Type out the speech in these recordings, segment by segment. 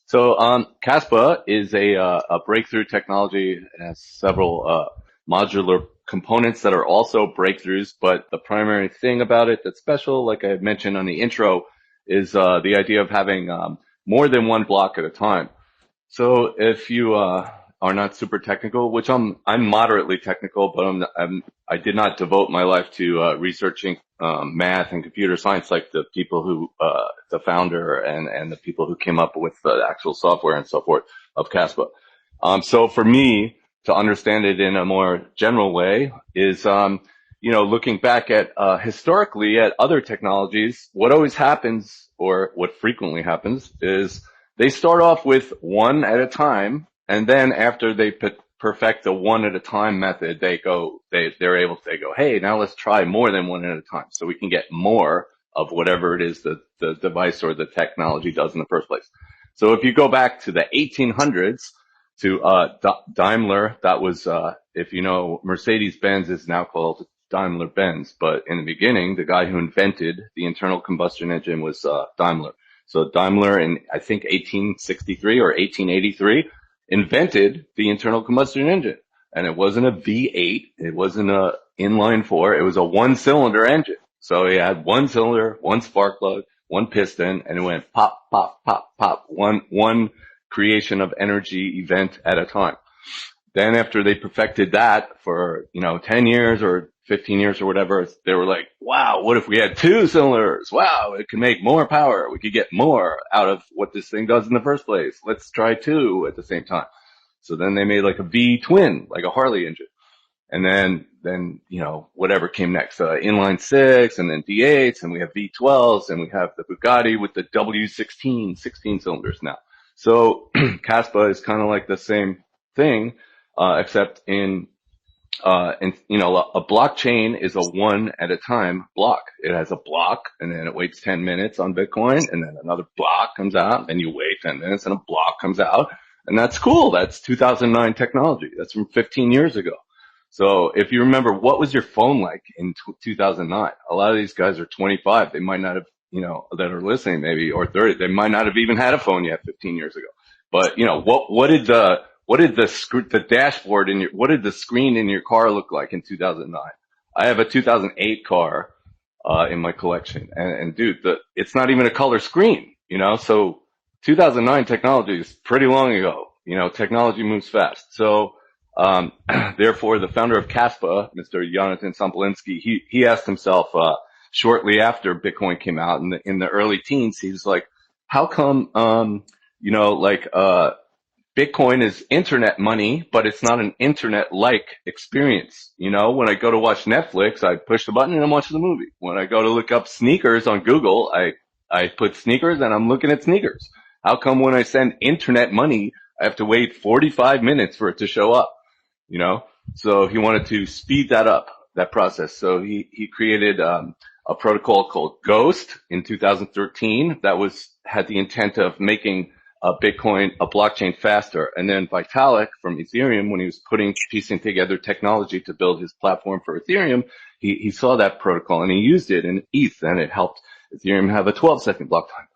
So, Kaspa is a breakthrough technology. It has several modular components that are also breakthroughs, but the primary thing about it that's special, like I mentioned on the intro, is the idea of having more than one block at a time. So if you are not super technical, which I'm moderately technical, but I did not devote my life to researching math and computer science like the people who the founder and the people who came up with the actual software and so forth of Kaspa. So for me to understand it in a more general way is looking back at historically at other technologies, what always happens or what frequently happens is they start off with one at a time, and then after they perfect the one at a time method, they go, hey, now let's try more than one at a time, so we can get more of whatever it is that the device or the technology does in the first place. So if you go back to the 1800s to Daimler, that was if you know, Mercedes-Benz is now called Daimler-Benz, but in the beginning, the guy who invented the internal combustion engine was Daimler. So Daimler in, I think, 1863 or 1883 invented the internal combustion engine. And it wasn't a V8. It wasn't a inline four. It was a one-cylinder engine. So it had one cylinder, one spark plug, one piston, and it went pop, pop, pop, pop, one creation of energy event at a time. Then after they perfected that for, 10 years or 15 years or whatever, they were like, wow, what if we had two cylinders? Wow, it could make more power. We could get more out of what this thing does in the first place. Let's try two at the same time. So then they made like a V twin, like a Harley engine. And then, whatever came next, inline six and then D8s, and we have V12s, and we have the Bugatti with the W16, 16 cylinders now. So Kaspa is kind of like the same thing, except a blockchain is a one at a time block. It has a block, and then it waits 10 minutes on Bitcoin, and then another block comes out, and you wait 10 minutes, and a block comes out. And that's cool. That's 2009 technology. That's from 15 years ago. So if you remember, what was your phone like in 2009? A lot of these guys are 25. They might not have, that are listening maybe, or 30. They might not have even had a phone yet 15 years ago. But, what did the dashboard what did the screen in your car look like in 2009? I have a 2008 car, in my collection. And dude, it's not even a color screen, so 2009 technology is pretty long ago. Technology moves fast. So, therefore the founder of Kaspa, Mr. Jonathan Sampolinsky, he asked himself, shortly after Bitcoin came out in the early teens, he was like, how come, Bitcoin is internet money, but it's not an internet-like experience. When I go to watch Netflix, I push the button and I'm watching the movie. When I go to look up sneakers on Google, I put sneakers and I'm looking at sneakers. How come when I send internet money, I have to wait 45 minutes for it to show up? So he wanted to speed that up, that process. So he created, a protocol called Ghost in 2013 that had the intent of making a blockchain faster. And then Vitalik from Ethereum, when he was piecing together technology to build his platform for Ethereum, he saw that protocol and he used it in ETH, and it helped Ethereum have a 12-second block time.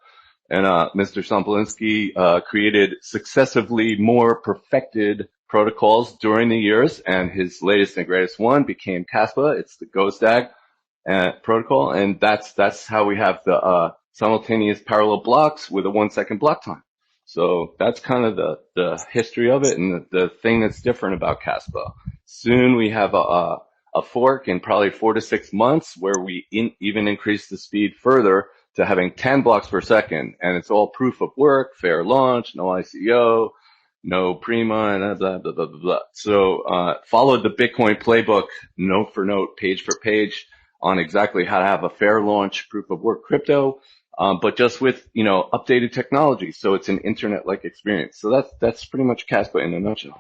And Mr. Sampolinsky created successively more perfected protocols during the years, and his latest and greatest one became Kaspa. It's the GhostDAG protocol, and that's how we have the simultaneous parallel blocks with a 1-second block time. So that's kind of the history of it, and the thing that's different about Kaspa. Soon we have a fork in probably 4 to 6 months where we even increase the speed further to having 10 blocks per second, and it's all proof of work, fair launch, no ICO, no premine, blah, blah, blah, blah, blah. So, followed the Bitcoin playbook note for note, page for page on exactly how to have a fair launch proof of work crypto, but just with, updated technology. So it's an internet-like experience. So that's pretty much Kaspa in a nutshell.